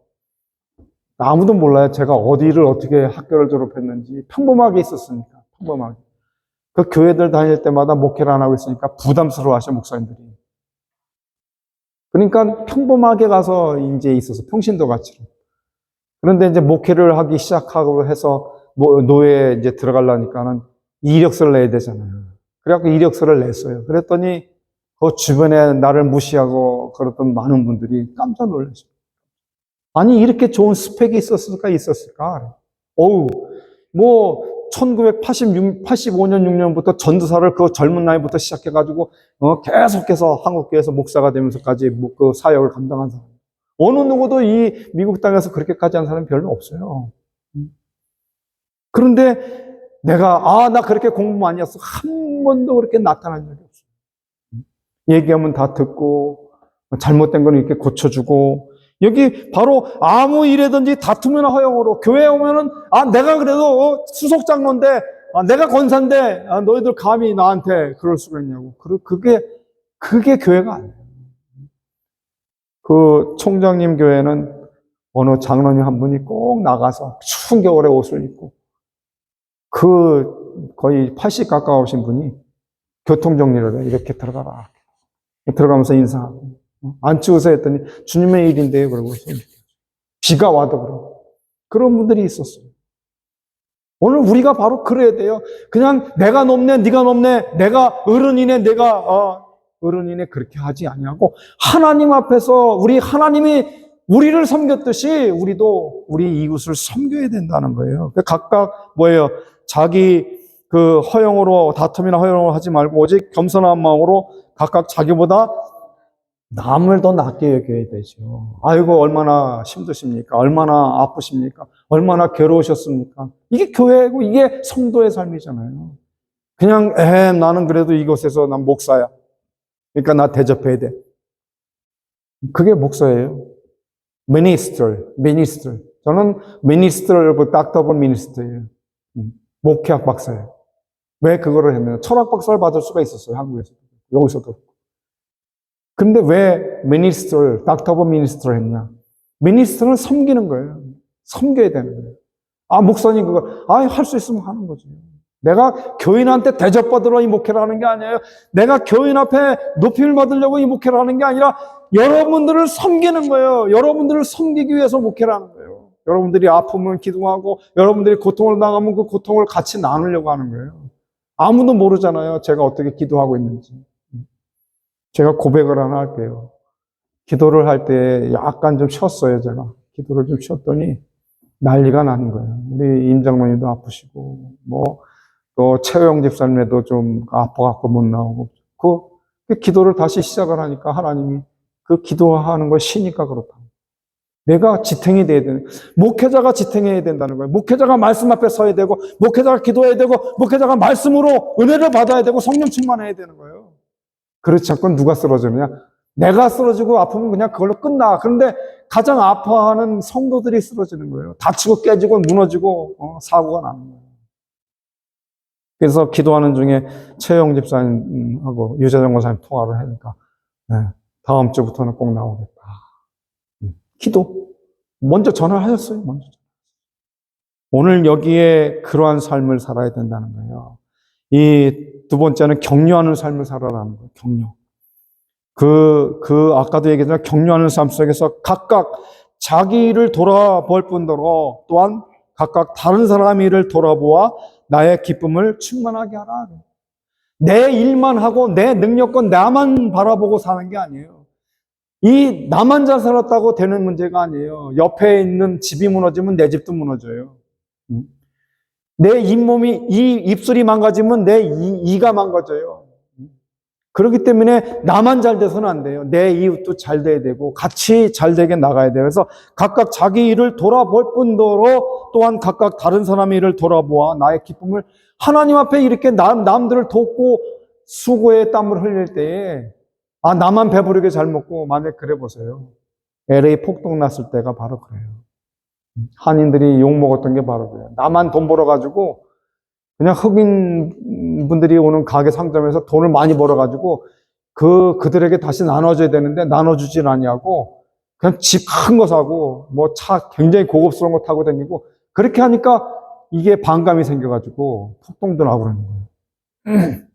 S1: 아무도 몰라요. 제가 어디를 어떻게 학교를 졸업했는지. 평범하게 있었으니까, 평범하게. 그 교회들 다닐 때마다 목회를 안 하고 있으니까 부담스러워 하셔, 목사님들이. 그러니까 평범하게 가서 이제 있어서 평신도 같이. 그런데 이제 목회를 하기 시작하고 해서 노예에 이제 들어가려니까는 이력서를 내야 되잖아요. 그래갖고 이력서를 냈어요. 그랬더니 그 주변에 나를 무시하고 그랬던 많은 분들이 깜짝 놀랐어요. 아니, 이렇게 좋은 스펙이 있었을까? 뭐, 1985년, 6년부터 전도사를 그 젊은 나이부터 시작해가지고, 계속해서 한국교회에서 목사가 되면서까지 그 사역을 감당한 사람. 어느 누구도 이 미국 땅에서 그렇게까지 한 사람이 별로 없어요. 그런데 나 그렇게 공부 많이 했어. 한 번도 그렇게 나타난 적이 없어요. 얘기하면 다 듣고, 잘못된 건 이렇게 고쳐주고, 여기 바로 아무 일에든지 다투면 허용으로 교회에 오면은 내가 그래도 수석장로인데 내가 권사인데 너희들 감히 나한테 그럴 수가 있냐고. 그게 교회가 아니에요. 그 총장님 교회는 어느 장로님 한 분이 꼭 나가서 추운 겨울에 옷을 입고 거의 80 가까우신 분이 교통정리를 해. 이렇게 들어가라. 들어가면서 인사하고. 안 치우세요 했더니 주님의 일인데요. 그러고 비가 와도 그러고. 그런 분들이 있었어요. 오늘 우리가 바로 그래야 돼요. 그냥 내가 높네, 네가 높네, 내가 어른이네, 내가 어른이네 그렇게 하지 아니하고 하나님 앞에서 하나님이 우리를 섬겼듯이 우리도 우리 이웃을 섬겨야 된다는 거예요. 각각 자기 허용으로 다툼이나 허용으로 하지 말고 오직 겸손한 마음으로 각각 자기보다 남을 더 낫게 여겨야 되죠. 아이고, 얼마나 힘드십니까? 얼마나 아프십니까? 얼마나 괴로우셨습니까? 이게 교회고, 이게 성도의 삶이잖아요. 그냥, 나는 그래도 이곳에서 난 목사야. 그러니까 나 대접해야 돼. 그게 목사예요. minister. 저는 minister, doctor of minister예요. 목회학 박사예요. 왜 그거를 했냐면, 철학 박사를 받을 수가 있었어요, 한국에서. 여기서도. 근데 왜 미니스터를, 닥터 오브 미니스터를 했냐? 미니스터는 섬기는 거예요. 섬겨야 되는 거예요. 목사님 할 수 있으면 하는 거지. 내가 교인한테 대접받으러 이 목회를 하는 게 아니에요. 내가 교인 앞에 높임을 받으려고 이 목회를 하는 게 아니라 여러분들을 섬기는 거예요. 여러분들을 섬기기 위해서 목회를 하는 거예요. 여러분들이 아프면 기도하고 여러분들이 고통을 당하면 그 고통을 같이 나누려고 하는 거예요. 아무도 모르잖아요. 제가 어떻게 기도하고 있는지. 제가 고백을 하나 할게요. 기도를 할 때 약간 좀 쉬었어요, 제가. 기도를 좀 쉬었더니 난리가 나는 거예요. 우리 임 장로님도 아프시고, 또 최영 집사님도 좀 아파갖고 못 나오고. 그 기도를 다시 시작을 하니까 하나님이 그 기도하는 걸 쉬니까 그렇다. 내가 지탱이 돼야 되는, 목회자가 지탱해야 된다는 거예요. 목회자가 말씀 앞에 서야 되고, 목회자가 기도해야 되고, 목회자가 말씀으로 은혜를 받아야 되고, 성령 충만해야 되는 거예요. 그렇지 않고 누가 쓰러지느냐? 내가 쓰러지고 아프면 그냥 그걸로 끝나. 그런데 가장 아파하는 성도들이 쓰러지는 거예요. 다치고 깨지고 무너지고 사고가 나는 거예요. 그래서 기도하는 중에 최영 집사님하고 유재정 권사님 통화를 하니까 다음 주부터는 꼭 나오겠다. 기도. 먼저 전화하셨어요. 오늘 여기에 그러한 삶을 살아야 된다는 거예요. 이 두 번째는 격려하는 삶을 살아라는 거예요. 격려. 아까도 얘기했지만 격려하는 삶 속에서 각각 자기 일을 돌아볼 뿐더러 또한 각각 다른 사람 일을 돌아보아 나의 기쁨을 충만하게 하라. 내 일만 하고 내 능력과 나만 바라보고 사는 게 아니에요. 이 나만 잘 살았다고 되는 문제가 아니에요. 옆에 있는 집이 무너지면 내 집도 무너져요. 내 잇몸이, 이 입술이 망가지면 내 이가 망가져요. 그렇기 때문에 나만 잘 돼서는 안 돼요. 내 이웃도 잘 돼야 되고 같이 잘 되게 나가야 돼요. 그래서 각각 자기 일을 돌아볼 뿐더러 또한 각각 다른 사람의 일을 돌아보아 나의 기쁨을 하나님 앞에 이렇게 남들을 돕고 수고의 땀을 흘릴 때에 나만 배부르게 잘 먹고 만약 그래 보세요. LA 폭동 났을 때가 바로 그래요. 한인들이 욕먹었던 게 바로 그래요. 나만 돈 벌어가지고 그냥 흑인 분들이 오는 가게 상점에서 돈을 많이 벌어가지고 그들에게 다시 나눠줘야 되는데 나눠주질 않냐고 그냥 집 큰 거 사고 뭐 차 굉장히 고급스러운 거 타고 다니고 그렇게 하니까 이게 반감이 생겨가지고 폭동도 나고 그러는 거예요.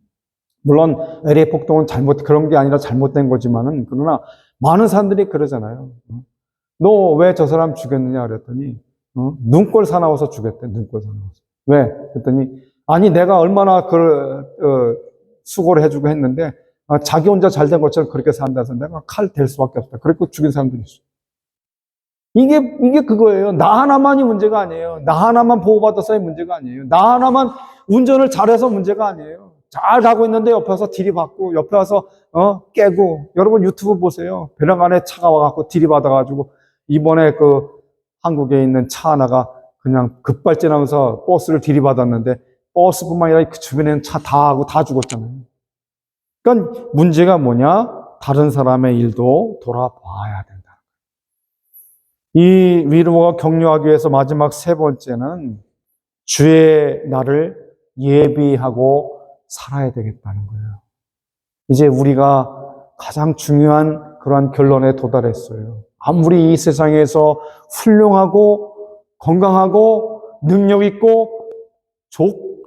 S1: 물론 LA 폭동은 그런 게 아니라 잘못된 거지만은 그러나 많은 사람들이 그러잖아요. 너 왜 저 사람 죽였느냐 그랬더니 눈꼴 사나워서 죽였대. 눈꼴 사나워서. 왜? 그랬더니 아니 내가 얼마나 수고를 해주고 했는데 자기 혼자 잘된 것처럼 그렇게 산다 해서 내가 칼 댈 수밖에 없다. 그리고 죽인 사람들이 있어. 이게 그거예요. 나 하나만이 문제가 아니에요. 나 하나만 보호받아서의 문제가 아니에요. 나 하나만 운전을 잘해서 문제가 아니에요. 잘 가고 있는데 옆에 와서 들이받고 옆에 와서 깨고 여러분 유튜브 보세요. 배낭 안에 차가 와갖고 들이받아가지고 이번에 한국에 있는 차 하나가 그냥 급발진하면서 버스를 들이받았는데 버스뿐만 아니라 그 주변에 있는 차 다 하고 다 죽었잖아요. 그러니까 문제가 뭐냐? 다른 사람의 일도 돌아봐야 된다. 이 위로와 격려하기 위해서 마지막 세 번째는 주의 날을 예비하고 살아야 되겠다는 거예요. 이제 우리가 가장 중요한 그러한 결론에 도달했어요. 아무리 이 세상에서 훌륭하고 건강하고 능력 있고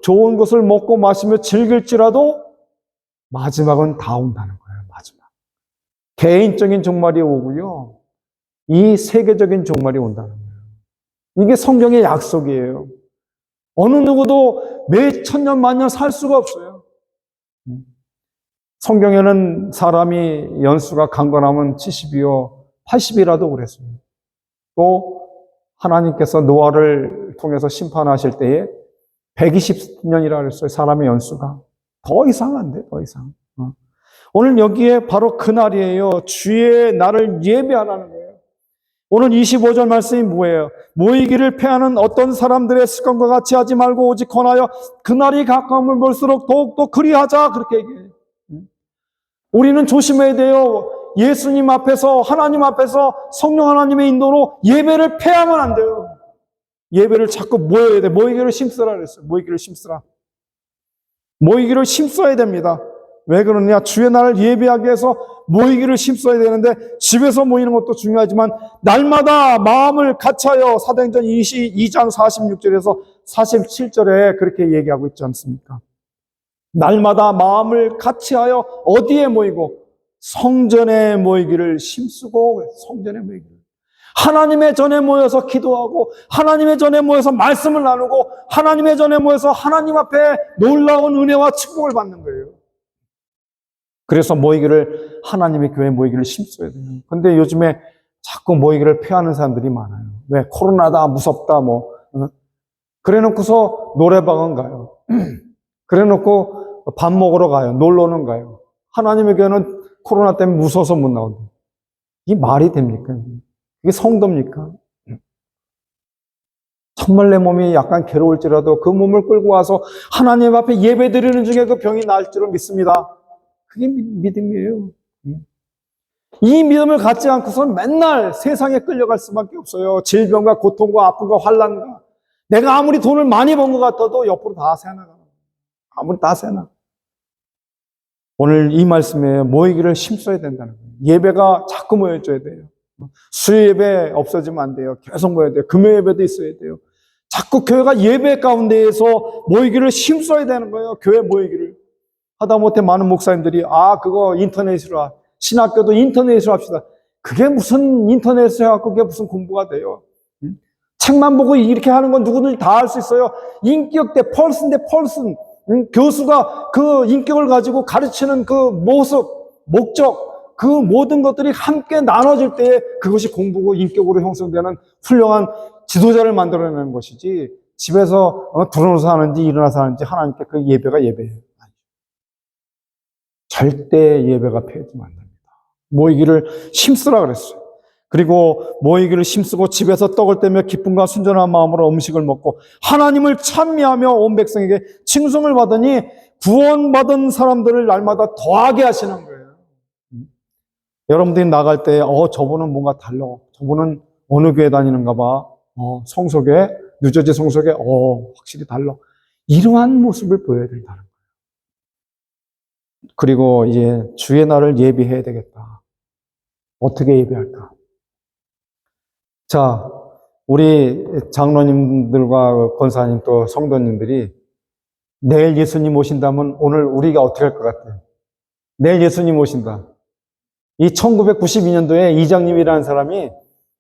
S1: 좋은 것을 먹고 마시며 즐길지라도 마지막은 다 온다는 거예요. 마지막. 개인적인 종말이 오고요. 이 세계적인 종말이 온다는 거예요. 이게 성경의 약속이에요. 어느 누구도 몇 천년 만년 살 수가 없어요. 성경에는 사람이 연수가 강건하면 70이요 80이라도 그랬어요. 또 하나님께서 노아를 통해서 심판하실 때에 120년이라 그랬어요. 사람의 연수가. 더 이상 안 돼, 더 이상. 오늘 여기에 바로 그 날이에요. 주의 날을 예배하라는 거예요. 오늘 25절 말씀이 뭐예요? 모이기를 패하는 어떤 사람들의 습관과 같이 하지 말고 오직 권하여 그날이 가까움을 볼수록 더욱더 그리하자. 그렇게 얘기해요. 우리는 조심해야 돼요. 예수님 앞에서 하나님 앞에서 성령 하나님의 인도로 예배를 패하면 안 돼요. 예배를 자꾸 모여야 돼. 모이기를 힘쓰라 그랬어요. 모이기를 힘쓰라. 모이기를 힘써야 됩니다. 왜 그러냐? 주의 날을 예배하기 위해서 모이기를 힘써야 되는데 집에서 모이는 것도 중요하지만 날마다 마음을 같이하여 사도행전 22장 46절에서 47절에 그렇게 얘기하고 있지 않습니까? 날마다 마음을 같이하여 어디에 모이고 성전에 모이기를 힘쓰고 성전에 모이기를 하나님의 전에 모여서 기도하고 하나님의 전에 모여서 말씀을 나누고 하나님의 전에 모여서 하나님 앞에 놀라운 은혜와 축복을 받는 거예요. 그래서 모이기를 하나님의 교회에 모이기를 힘써야 돼요. 근데 요즘에 자꾸 모이기를 피하는 사람들이 많아요. 왜? 코로나다 무섭다 그래 놓고서 노래방은 가요. 그래 놓고 밥 먹으러 가요. 놀러는 가요. 하나님의 교회는 코로나 때문에 무서워서 못 나온다. 이게 말이 됩니까? 이게 성도입니까? 정말 내 몸이 약간 괴로울지라도 그 몸을 끌고 와서 하나님 앞에 예배 드리는 중에 그 병이 나을 줄은 믿습니다. 그게 믿음이에요. 이 믿음을 갖지 않고서는 맨날 세상에 끌려갈 수밖에 없어요. 질병과 고통과 아픔과 환난과 내가 아무리 돈을 많이 번 것 같아도 옆으로 다 새나가. 아무리 다 새나. 오늘 이 말씀에 모이기를 힘써야 된다는 거예요. 예배가 자꾸 모여줘야 돼요. 수요 예배 없어지면 안 돼요. 계속 모여야 돼요. 금요 예배도 있어야 돼요. 자꾸 교회가 예배 가운데에서 모이기를 힘써야 되는 거예요. 교회 모이기를. 하다못해 많은 목사님들이 그거 인터넷으로 신학교도 인터넷으로 합시다. 그게 무슨 인터넷으로 해갖고 그게 무슨 공부가 돼요. 책만 보고 이렇게 하는 건 누구든지 다 할 수 있어요. 인격대 펄슨데 펄슨. 교수가 그 인격을 가지고 가르치는 그 모습, 목적, 그 모든 것들이 함께 나눠질 때 그것이 공부고 인격으로 형성되는 훌륭한 지도자를 만들어내는 것이지, 집에서 들어놓아서 하는지 일어나서 하는지 하나님께 그 예배가 예배예요. 절대 예배가 폐해지면 안 됩니다. 모이기를 힘쓰라 그랬어요. 그리고 모이기를 힘쓰고 집에서 떡을 떼며 기쁨과 순전한 마음으로 음식을 먹고 하나님을 찬미하며 온 백성에게 칭송을 받으니 구원받은 사람들을 날마다 더하게 하시는 거예요. 여러분들이 나갈 때 저분은 뭔가 달라. 저분은 어느 교회 다니는가 봐. 성소교회, 뉴저지 성소교회, 확실히 달라. 이러한 모습을 보여야 된다는 거예요. 그리고 이제 주의 날을 예비해야 되겠다. 어떻게 예배할까? 자, 우리 장로님들과 권사님 또 성도님들이 내일 예수님 오신다면 오늘 우리가 어떻게 할 것 같아요? 내일 예수님 오신다. 이 1992년도에 이장님이라는 사람이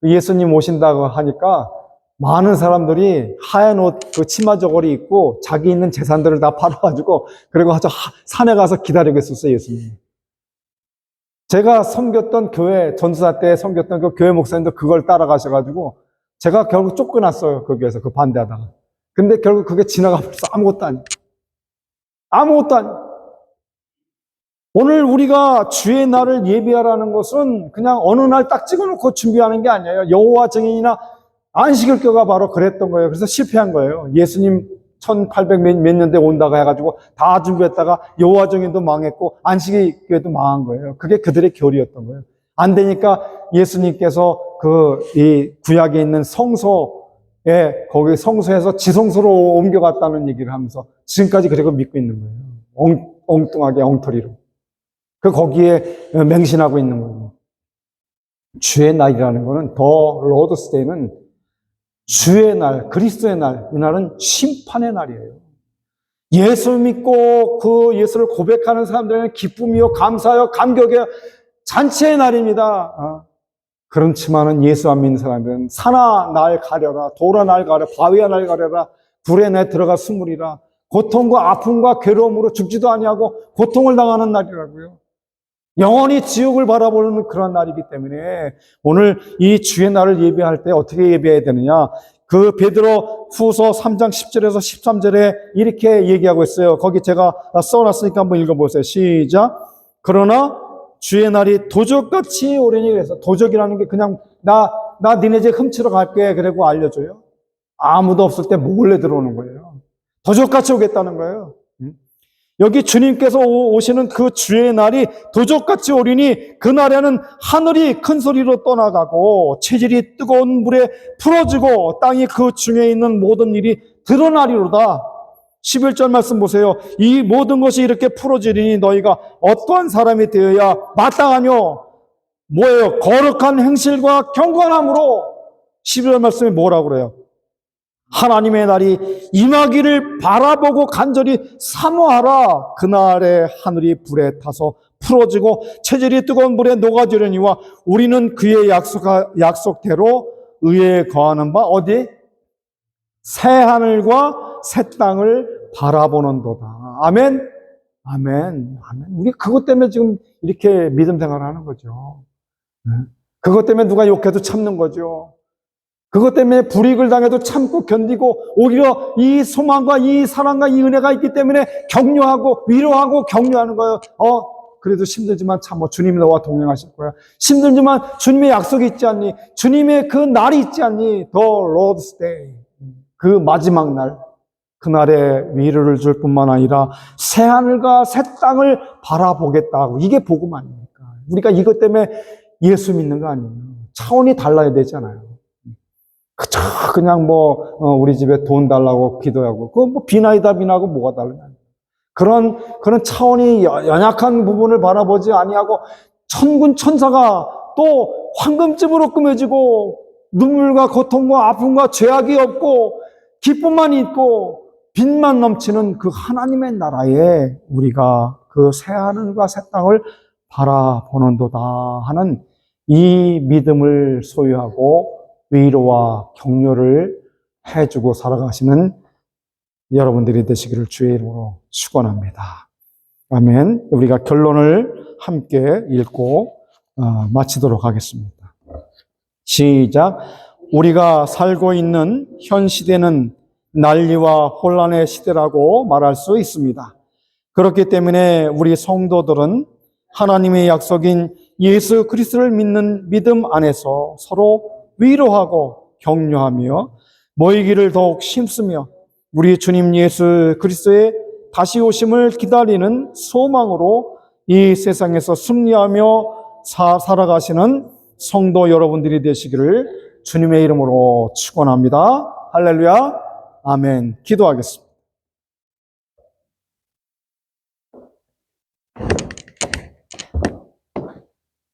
S1: 예수님 오신다고 하니까 많은 사람들이 하얀 옷, 그 치마 저고리 입고 자기 있는 재산들을 다 팔아가지고 그리고 아주 산에 가서 기다리고 있었어요, 예수님. 제가 섬겼던 교회, 전도사 때 섬겼던 그 교회 목사님도 그걸 따라가셔가지고 제가 결국 쫓겨났어요, 거기에서 그 반대하다가. 근데 결국 그게 지나가면서 아무것도 아니에요. 아무것도 아니에요. 오늘 우리가 주의 날을 예비하라는 것은 그냥 어느 날 딱 찍어놓고 준비하는 게 아니에요. 여호와 증인이나 안식일교가 바로 그랬던 거예요. 그래서 실패한 거예요. 예수님 1800 몇 년대 온다고 해가지고 다 준비했다가 여호와 증인도 망했고 안식일교회도 망한 거예요. 그게 그들의 교리였던 거예요. 안 되니까 예수님께서 이 구약에 있는 성소에, 거기 성소에서 지성소로 옮겨갔다는 얘기를 하면서 지금까지 그리고 믿고 있는 거예요. 엉뚱하게 엉터리로. 거기에 맹신하고 있는 거예요. 주의 날이라는 거는, 더 로드스 데이는 주의 날, 그리스도의 날, 이 날은 심판의 날이에요. 예수 믿고 그 예수를 고백하는 사람들에게는 기쁨이요, 감사요, 감격이요, 잔치의 날입니다. 그렇지만은 예수 안 믿는 사람들은 산아 날 가려라, 돌아 날 가려라, 바위야 날 가려라, 불에 내 들어가 숨으리라. 고통과 아픔과 괴로움으로 죽지도 아니하고 고통을 당하는 날이라고요. 영원히 지옥을 바라보는 그런 날이기 때문에 오늘 이 주의 날을 예배할 때 어떻게 예배해야 되느냐? 그 베드로 후서 3장 10절에서 13절에 이렇게 얘기하고 있어요. 거기 제가 써놨으니까 한번 읽어보세요. 시작. 그러나 주의 날이 도적같이 오려니, 그래서 도적이라는 게 그냥 나 니네 집 훔치러 갈게 그러고 알려줘요. 아무도 없을 때 몰래 들어오는 거예요. 도적같이 오겠다는 거예요. 여기 주님께서 오시는 그 주의 날이 도적같이 오리니 그날에는 하늘이 큰 소리로 떠나가고 체질이 뜨거운 물에 풀어지고 땅이 그 중에 있는 모든 일이 드러나리로다. 11절 말씀 보세요. 이 모든 것이 이렇게 풀어지리니 너희가 어떠한 사람이 되어야 마땅하뇨? 뭐예요? 거룩한 행실과 경건함으로. 11절 말씀에 뭐라고 그래요? 하나님의 날이 임하기를 바라보고 간절히 사모하라. 그날에 하늘이 불에 타서 풀어지고 체질이 뜨거운 물에 녹아지려니와 우리는 그의 약속대로 의에 거하는 바 어디? 새 하늘과 새 땅을 바라보는도다. 아멘. 아멘. 아멘. 우리 그것 때문에 지금 이렇게 믿음 생활을 하는 거죠. 그것 때문에 누가 욕해도 참는 거죠. 그것 때문에 불이익을 당해도 참고 견디고 오히려 이 소망과 이 사랑과 이 은혜가 있기 때문에 격려하고 위로하고 격려하는 거예요. 그래도 힘들지만 참어. 주님이 너와 동행하실 거야. 힘들지만 주님의 약속이 있지 않니? 주님의 그 날이 있지 않니? The Lord's Day. 그 마지막 날. 그날에 위로를 줄 뿐만 아니라 새 하늘과 새 땅을 바라보겠다고. 이게 복음 아닙니까? 우리가 이것 때문에 예수 믿는 거 아니에요. 차원이 달라야 되잖아요. 그냥 우리 집에 돈 달라고 기도하고, 비나이다 비나고 뭐가 달라요? 그런 차원이 연약한 부분을 바라보지 아니하고, 천군 천사가 또 황금집으로 꾸며지고, 눈물과 고통과 아픔과 죄악이 없고, 기쁨만 있고, 빛만 넘치는 그 하나님의 나라에 우리가 그 새 하늘과 새 땅을 바라보는도다 하는 이 믿음을 소유하고, 위로와 격려를 해주고 살아가시는 여러분들이 되시기를 주의 이름으로 축원합니다. 아멘. 우리가 결론을 함께 읽고 마치도록 하겠습니다. 시작. 우리가 살고 있는 현 시대는 난리와 혼란의 시대라고 말할 수 있습니다. 그렇기 때문에 우리 성도들은 하나님의 약속인 예수 그리스도를 믿는 믿음 안에서 서로 위로하고 격려하며 모이기를 더욱 힘쓰며 우리 주님 예수 그리스도의 다시 오심을 기다리는 소망으로 이 세상에서 승리하며 살아가시는 성도 여러분들이 되시기를 주님의 이름으로 축원합니다. 할렐루야. 아멘. 기도하겠습니다.